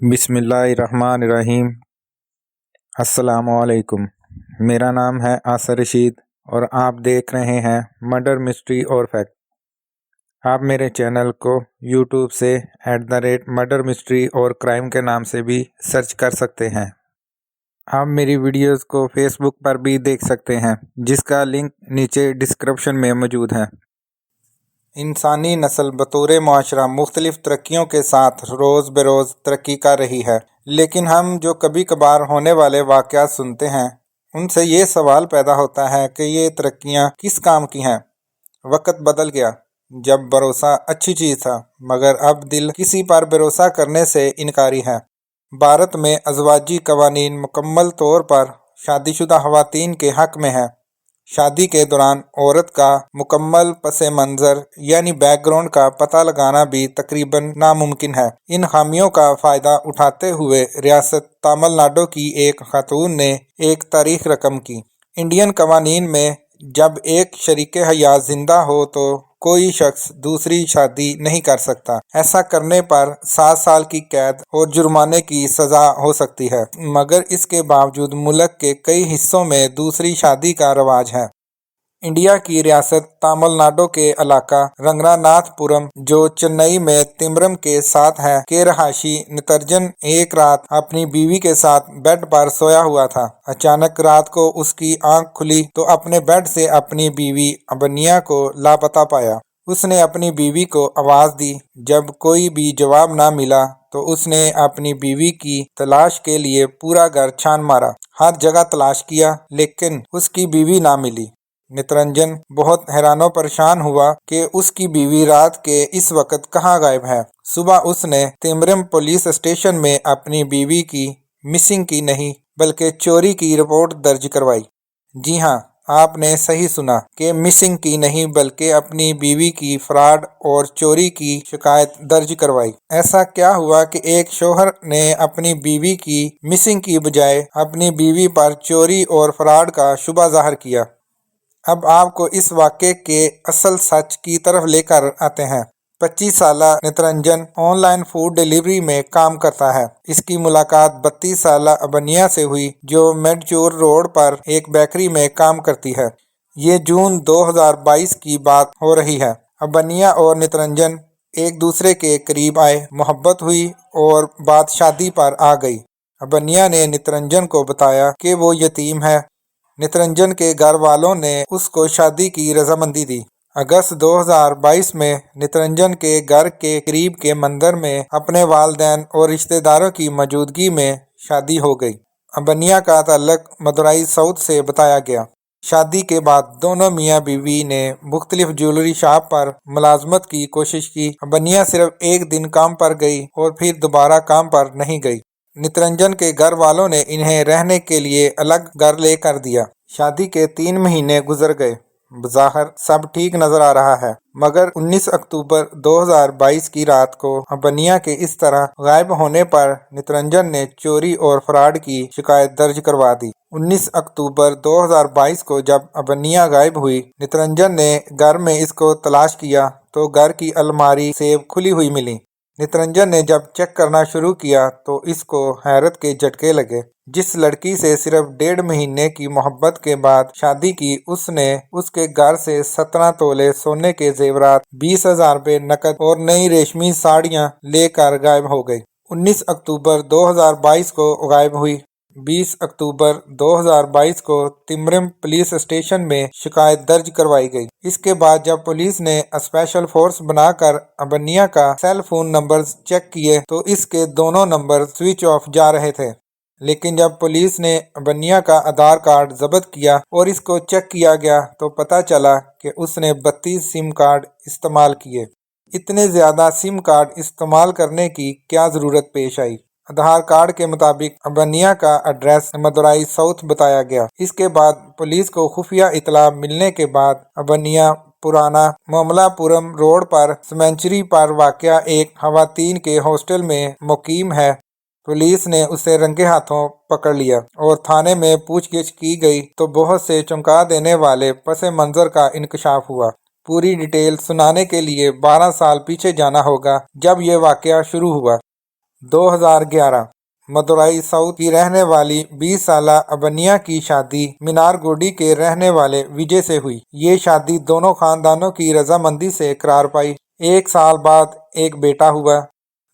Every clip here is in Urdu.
بسم اللہ الرحمن الرحیم۔ السلام علیکم، میرا نام ہے آصر رشید اور آپ دیکھ رہے ہیں مرڈر مسٹری اور فیکٹ۔ آپ میرے چینل کو یوٹیوب سے @مرڈر مسٹری اور کرائم کے نام سے بھی سرچ کر سکتے ہیں۔ آپ میری ویڈیوز کو فیس بک پر بھی دیکھ سکتے ہیں، جس کا لنک نیچے ڈسکرپشن میں موجود ہے۔ انسانی نسل بطور معاشرہ مختلف ترقیوں کے ساتھ روز بروز ترقی کر رہی ہے، لیکن ہم جو کبھی کبھار ہونے والے واقعات سنتے ہیں ان سے یہ سوال پیدا ہوتا ہے کہ یہ ترقیاں کس کام کی ہیں۔ وقت بدل گیا جب بھروسہ اچھی چیز تھا، مگر اب دل کسی پر بھروسہ کرنے سے انکاری ہے۔ بھارت میں ازواجی قوانین مکمل طور پر شادی شدہ خواتین کے حق میں ہے۔ شادی کے دوران عورت کا مکمل پس منظر یعنی بیک گراؤنڈ کا پتہ لگانا بھی تقریباً ناممکن ہے۔ ان خامیوں کا فائدہ اٹھاتے ہوئے ریاست تامل ناڈو کی ایک خاتون نے ایک تاریخ رقم کی۔ انڈین قوانین میں جب ایک شریک حیات زندہ ہو تو کوئی شخص دوسری شادی نہیں کر سکتا۔ ایسا کرنے پر 7 سال کی قید اور جرمانے کی سزا ہو سکتی ہے، مگر اس کے باوجود ملک کے کئی حصوں میں دوسری شادی کا رواج ہے۔ انڈیا کی ریاست تامل ناڈو کے علاقہ رنگنا ناتھ پورم، جو چنئی میں تمبرم کے ساتھ ہے، کے رہائشی نترنجن ایک رات اپنی بیوی کے ساتھ بیڈ پر سویا ہوا تھا۔ اچانک رات کو اس کی آنکھ کھلی تو اپنے بیڈ سے اپنی بیوی ابنیا کو لاپتہ پایا۔ اس نے اپنی بیوی کو آواز دی۔ جب کوئی بھی جواب نہ ملا تو اس نے اپنی بیوی کی تلاش کے لیے پورا گھر چھان مارا، ہر جگہ تلاش کیا، لیکن اس کی بیوی نہ ملی۔ نترنجن بہت حیران و پریشان ہوا کہ اس کی بیوی رات کے اس وقت کہاں غائب ہے۔ صبح اس نے تمبرم پولیس اسٹیشن میں اپنی بیوی کی مسنگ کی نہیں بلکہ چوری کی رپورٹ درج کروائی۔ جی ہاں، آپ نے صحیح سنا کہ مسنگ کی نہیں بلکہ اپنی بیوی کی فراڈ اور چوری کی شکایت درج کروائی۔ ایسا کیا ہوا کہ ایک شوہر نے اپنی بیوی کی مسنگ کی بجائے اپنی بیوی پر چوری اور فراڈ کا شبہ ظاہر کیا؟ اب آپ کو اس واقعے کے اصل سچ کی طرف لے کر آتے ہیں۔ 25 سالہ نترنجن آن لائن فوڈ ڈیلیوری میں کام کرتا ہے۔ اس کی ملاقات 32 سالہ ابنیا سے ہوئی، جو میڈچور روڈ پر ایک بیکری میں کام کرتی ہے۔ یہ جون 2022 کی بات ہو رہی ہے۔ ابنیا اور نترنجن ایک دوسرے کے قریب آئے، محبت ہوئی اور بات شادی پر آ گئی۔ ابنیا نے نترنجن کو بتایا کہ وہ یتیم ہے۔ نترنجن کے گھر والوں نے اس کو شادی کی رضامندی دی۔ اگست 2022 میں نترنجن کے گھر کے قریب کے مندر میں اپنے والدین اور رشتہ داروں کی موجودگی میں شادی ہو گئی۔ ابنیا کا تعلق مدورائی ساؤتھ سے بتایا گیا۔ شادی کے بعد دونوں میاں بیوی نے مختلف جیولری شاپ پر ملازمت کی کوشش کی۔ ابنیا صرف ایک دن کام پر گئی اور پھر دوبارہ کام پر نہیں گئی۔ نترنجن کے گھر والوں نے انہیں رہنے کے لیے الگ گھر لے کر دیا۔ شادی کے 3 مہینے گزر گئے۔ بظاہر سب ٹھیک نظر آ رہا ہے، مگر 19 اکتوبر 2022 کی رات کو ابنیا کے اس طرح غائب ہونے پر نترنجن نے چوری اور فراڈ کی شکایت درج کروا دی۔ 19 اکتوبر 2022 کو جب ابنیا غائب ہوئی، نترنجن نے گھر میں اس کو تلاش کیا تو گھر کی الماری سیب کھلی ہوئی ملی۔ نترنجن نے جب چیک کرنا شروع کیا تو اس کو حیرت کے جھٹکے لگے۔ جس لڑکی سے صرف 1.5 مہینے کی محبت کے بعد شادی کی، اس نے اس کے گھر سے 17 تولے سونے کے زیورات، 20,000 روپے نقد اور نئی ریشمی ساڑیاں لے کر غائب ہو گئی۔ 19 اکتوبر 2022 کو غائب ہوئی۔ 20 اکتوبر 2022 کو تمبرم پولیس اسٹیشن میں شکایت درج کروائی گئی۔ اس کے بعد جب پولیس نے اسپیشل فورس بنا کر ابنیا کا سیل فون نمبرز چیک کیے تو اس کے دونوں نمبر سوئچ آف جا رہے تھے۔ لیکن جب پولیس نے ابنیا کا آدھار کارڈ ضبط کیا اور اس کو چیک کیا گیا تو پتہ چلا کہ اس نے 32 سم کارڈ استعمال کیے۔ اتنے زیادہ سم کارڈ استعمال کرنے کی کیا ضرورت پیش آئی؟ آدھار کارڈ کے مطابق ابنیا کا ایڈریس مدورائی ساؤتھ بتایا گیا۔ اس کے بعد پولیس کو خفیہ اطلاع ملنے کے بعد ابنیا پرانا موملا پورم روڈ پر سمنچری پر واقع ایک خواتین کے ہاسٹل میں مقیم ہے۔ پولیس نے اسے رنگے ہاتھوں پکڑ لیا اور تھانے میں پوچھ گچھ کی گئی تو بہت سے چونکا دینے والے پس منظر کا انکشاف ہوا۔ پوری ڈیٹیل سنانے کے لیے 12 سال پیچھے جانا ہوگا جب یہ واقعہ شروع ہوا۔ 2011 مدورائی ساؤتھ کی رہنے والی 20 سالہ ابنیا کی شادی منارگوڈی کے رہنے والے وجے سے ہوئی۔ یہ شادی دونوں خاندانوں کی رضامندی سے قرار پائی۔ 1 سال بعد ایک بیٹا ہوا۔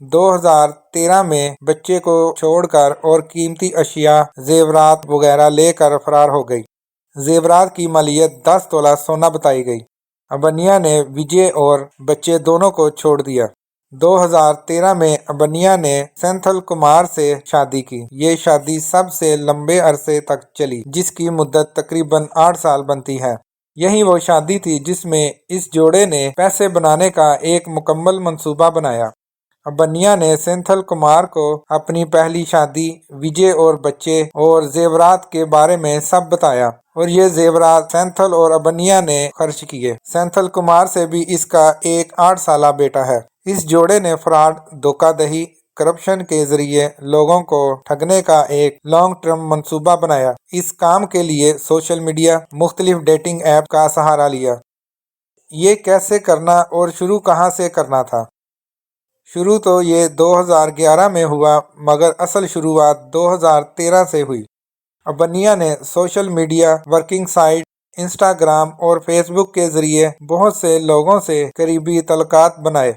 2013 میں بچے کو چھوڑ کر اور قیمتی اشیاء، زیورات وغیرہ لے کر فرار ہو گئی۔ زیورات کی مالیت 10 تولہ سونا بتائی گئی۔ ابنیا نے وجے اور بچے دونوں کو چھوڑ دیا۔ 2013 میں ابنیا نے سینتھل کمار سے شادی کی۔ یہ شادی سب سے لمبے عرصے تک چلی، جس کی مدت تقریباً 8 سال بنتی ہے۔ یہی وہ شادی تھی جس میں اس جوڑے نے پیسے بنانے کا ایک مکمل منصوبہ بنایا۔ ابنیا نے سینتھل کمار کو اپنی پہلی شادی، وجے اور بچے اور زیورات کے بارے میں سب بتایا، اور یہ زیورات سینتھل اور ابنیا نے خرچ کیے۔ سینتھل کمار سے بھی اس کا ایک 8 سالہ بیٹا ہے۔ اس جوڑے نے فراڈ، دھوکہ دہی، کرپشن کے ذریعے لوگوں کو ٹھگنے کا ایک لانگ ٹرم منصوبہ بنایا۔ اس کام کے لیے سوشل میڈیا، مختلف ڈیٹنگ ایپ کا سہارا لیا۔ یہ کیسے کرنا اور شروع کہاں سے کرنا تھا؟ شروع تو یہ 2011 میں ہوا، مگر اصل شروعات 2013 سے ہوئی۔ ابنیا نے social media working site, Instagram اور فیس بک کے ذریعے بہت سے لوگوں سے قریبی تعلقات بنائے۔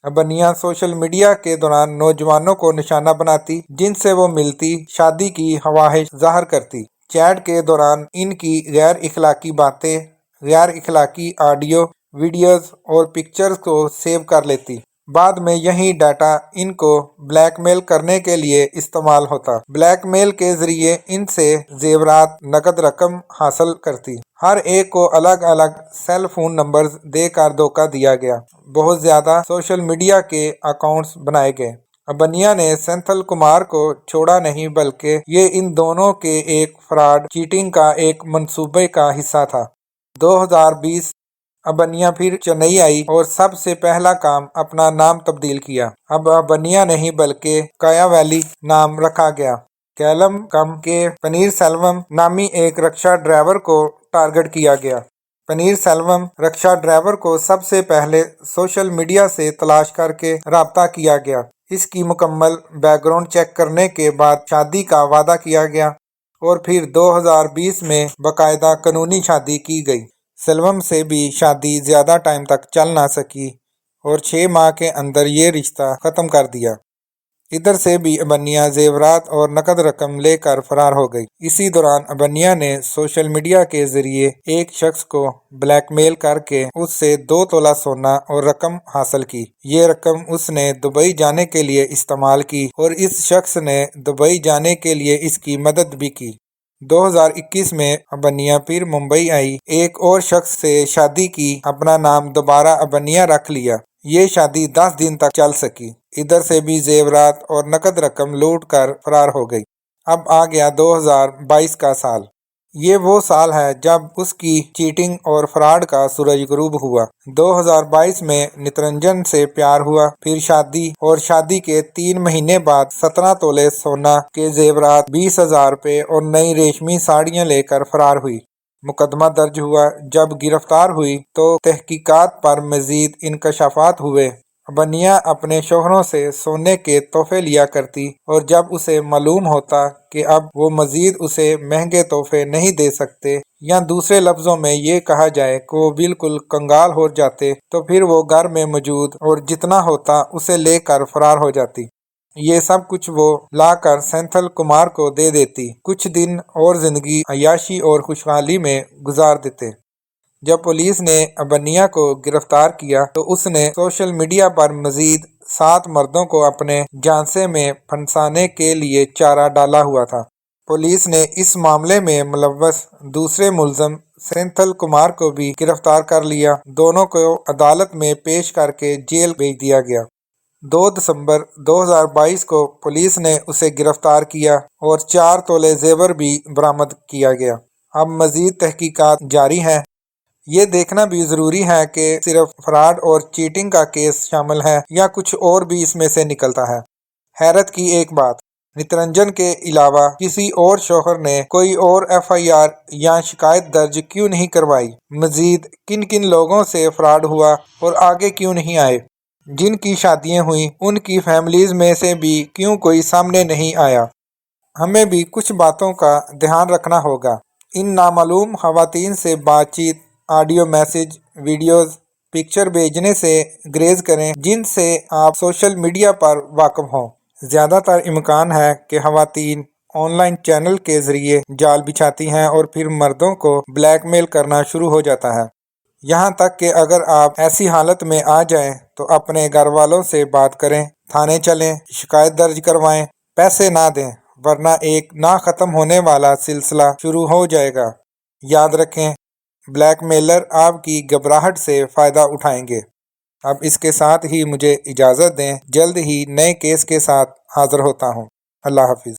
ابنیا سوشل میڈیا کے دوران نوجوانوں کو نشانہ بناتی، جن سے وہ ملتی، شادی کی خواہش ظاہر کرتی۔ چیٹ کے دوران ان کی غیر اخلاقی باتیں، غیر اخلاقی آڈیو، ویڈیوز اور پکچرز کو سیو کر لیتی۔ بعد میں یہی ڈیٹا ان کو بلیک میل کرنے کے لیے استعمال ہوتا۔ بلیک میل کے ذریعے ان سے زیورات، نقد رقم حاصل کرتی۔ ہر ایک کو الگ الگ سیل فون نمبرز دے کر دھوکہ دیا گیا۔ بہت زیادہ سوشل میڈیا کے اکاؤنٹس بنائے گئے۔ ابنیا نے سینتھل کمار کو چھوڑا نہیں، بلکہ یہ ان دونوں کے ایک فراڈ، چیٹنگ کا ایک منصوبے کا حصہ تھا۔ 2020 ابنیا پھر چنئی آئی اور سب سے پہلا کام اپنا نام تبدیل کیا۔ اب ابنیا نہیں بلکہ کایا ویلی نام رکھا گیا۔ کیلم کم کے پنیر سیلوم نامی ایک رکشا ڈرائیور کو ٹارگٹ کیا گیا۔ پنیر سیلوم رکشا ڈرائیور کو سب سے پہلے سوشل میڈیا سے تلاش کر کے رابطہ کیا گیا۔ اس کی مکمل بیک گراؤنڈ چیک کرنے کے بعد شادی کا وعدہ کیا گیا، اور پھر 2020 میں باقاعدہ قانونی شادی کی گئی۔ سیلوم سے بھی شادی زیادہ ٹائم تک چل نہ سکی اور 6 ماہ کے اندر یہ رشتہ ختم کر دیا۔ ادھر سے بھی ابنیا زیورات اور نقد رقم لے کر فرار ہو گئی۔ اسی دوران ابنیا نے سوشل میڈیا کے ذریعے ایک شخص کو بلیک میل کر کے اس سے 2 تولہ سونا اور رقم حاصل کی۔ یہ رقم اس نے دبئی جانے کے لیے استعمال کی، اور اس شخص نے دبئی جانے کے لیے اس کی مدد بھی کی۔ 2021 میں ابنیا پھر ممبئی آئی، ایک اور شخص سے شادی کی، اپنا نام دوبارہ ابنیا رکھ لیا۔ یہ شادی 10 دن تک چل سکی۔ ادھر سے بھی زیورات اور نقد رقم لوٹ کر فرار ہو گئی۔ اب آ گیا 2022 کا سال۔ یہ وہ سال ہے جب اس کی چیٹنگ اور فراڈ کا سورج غروب ہوا۔ 2022 میں نترنجن سے پیار ہوا، پھر شادی، اور شادی کے 3 مہینے بعد 17 تولے سونا کے زیورات، 20,000 روپے اور نئی ریشمی ساڑیاں لے کر فرار ہوئی۔ مقدمہ درج ہوا۔ جب گرفتار ہوئی تو تحقیقات پر مزید انکشافات ہوئے۔ ابنیا اپنے شوہروں سے سونے کے تحفے لیا کرتی، اور جب اسے معلوم ہوتا کہ اب وہ مزید اسے مہنگے تحفے نہیں دے سکتے، یا دوسرے لفظوں میں یہ کہا جائے کہ وہ بالکل کنگال ہو جاتے، تو پھر وہ گھر میں موجود اور جتنا ہوتا اسے لے کر فرار ہو جاتی۔ یہ سب کچھ وہ لا کر سینتھل کمار کو دے دیتی۔ کچھ دن اور زندگی عیاشی اور خوشحالی میں گزار دیتے۔ جب پولیس نے ابنیا کو گرفتار کیا تو اس نے سوشل میڈیا پر مزید 7 مردوں کو اپنے جھانسے میں پھنسانے کے لیے چارہ ڈالا ہوا تھا۔ پولیس نے اس معاملے میں ملوث دوسرے ملزم سینتھل کمار کو بھی گرفتار کر لیا۔ دونوں کو عدالت میں پیش کر کے جیل بھیج دیا گیا۔ 2 دسمبر 2022 کو پولیس نے اسے گرفتار کیا اور 4 تولے زیور بھی برآمد کیا گیا۔ اب مزید تحقیقات جاری ہیں۔ یہ دیکھنا بھی ضروری ہے کہ صرف فراڈ اور چیٹنگ کا کیس شامل ہے یا کچھ اور بھی اس میں سے نکلتا ہے۔ حیرت کی ایک بات، نترنجن کے علاوہ کسی اور شوہر نے کوئی اور FIR یا شکایت درج کیوں نہیں کروائی؟ مزید کن کن لوگوں سے فراڈ ہوا اور آگے کیوں نہیں آئے؟ جن کی شادیاں ہوئیں ان کی فیملیز میں سے بھی کیوں کوئی سامنے نہیں آیا؟ ہمیں بھی کچھ باتوں کا دھیان رکھنا ہوگا۔ ان نامعلوم خواتین سے بات چیت، آڈیو میسج، ویڈیوز، پکچر بھیجنے سے گریز کریں جن سے آپ سوشل میڈیا پر واقف ہوں۔ زیادہ تر امکان ہے کہ خواتین آن لائن چینل کے ذریعے جال بچھاتی ہیں اور پھر مردوں کو بلیک میل کرنا شروع ہو جاتا ہے۔ یہاں تک کہ اگر آپ ایسی حالت میں آ جائیں تو اپنے گھر والوں سے بات کریں، تھانے چلیں، شکایت درج کروائیں، پیسے نہ دیں، ورنہ ایک نہ ختم ہونے والا سلسلہ شروع ہو جائے گا۔ یاد رکھیں، بلیک میلر آپ کی گھبراہٹ سے فائدہ اٹھائیں گے۔ اب اس کے ساتھ ہی مجھے اجازت دیں، جلد ہی نئے کیس کے ساتھ حاضر ہوتا ہوں۔ اللہ حافظ۔